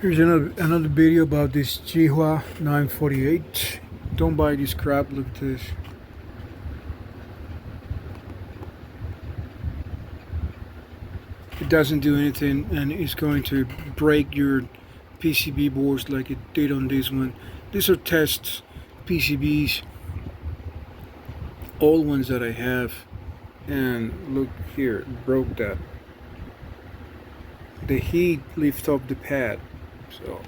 Here's another video about this Yihua 948. Don't buy this crap. Look at this. It doesn't do anything, and it's going to break your PCB boards like it did on this one. These are test PCBs, old ones that I have, and look here, it broke that. The heat lifts up the pad, so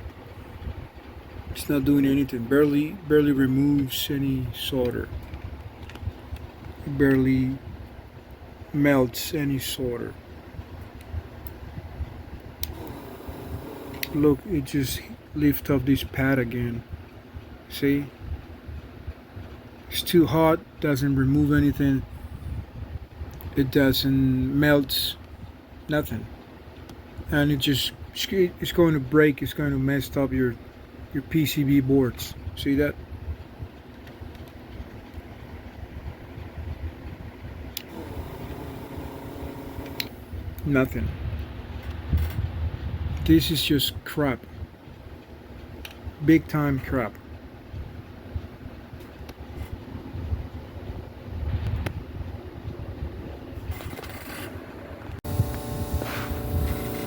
it's not doing anything. Barely removes any solder. It barely melts any solder. Look, it just lifts up this pad again. See? It's too hot, doesn't remove anything. It doesn't melt, nothing. And it's going to break, it's going to mess up your PCB boards. See that? Nothing. This is just crap. Big time crap.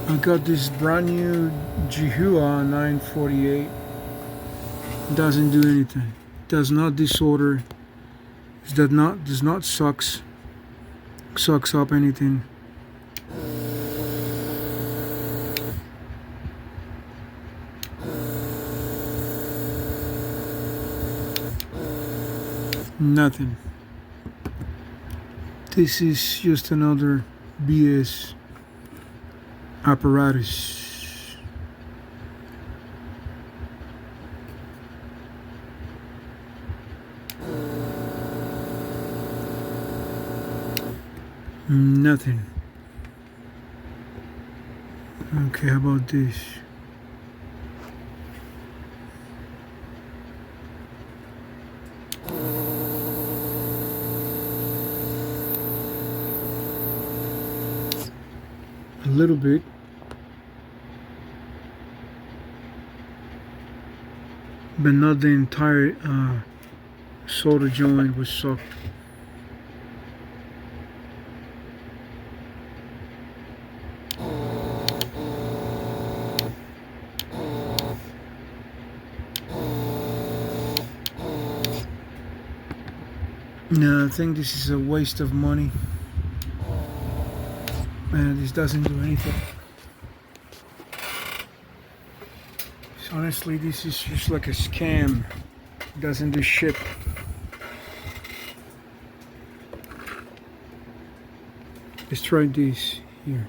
I got this brand new Yihua 948. Doesn't do anything. Does not desolder. Does not sucks up anything. Nothing. This is just another BS apparatus. Nothing. Okay, how about this? A little bit. But not the entire solder joint was sucked. No, I think this is a waste of money. Man, this doesn't do anything. Honestly, this is just like a scam. It doesn't do shit. Let's try this here.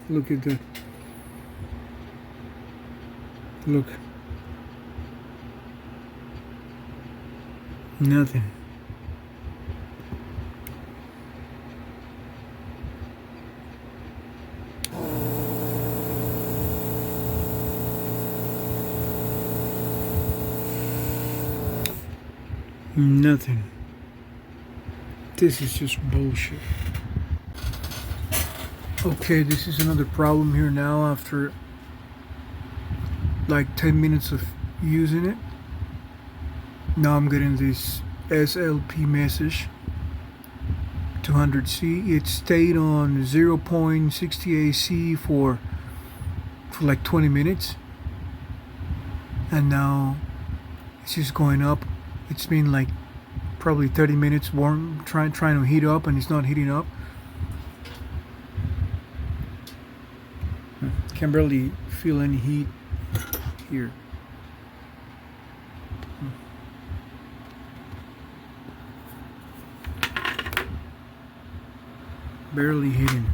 Look at that. Look. Nothing. Nothing. This is just bullshit. Okay, this is another problem here now after like 10 minutes of using it. Now I'm getting this SLP message 200C. It stayed on 0.60 AC for like 20 minutes, and now it's just going up. It's been like probably 30 minutes warm, trying to heat up, and it's not heating up. Can barely feel any heat here. Barely heating.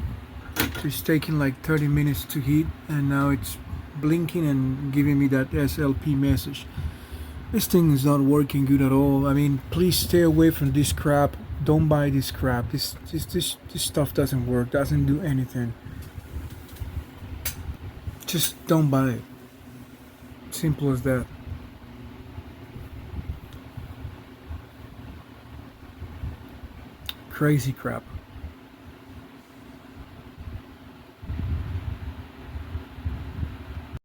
It's taking like 30 minutes to heat, and now it's blinking and giving me that SLP message. This thing is not working good at all. I mean, please stay away from this crap. Don't buy this crap. This stuff doesn't work. Doesn't do anything. Just don't buy it. Simple as that. Crazy crap.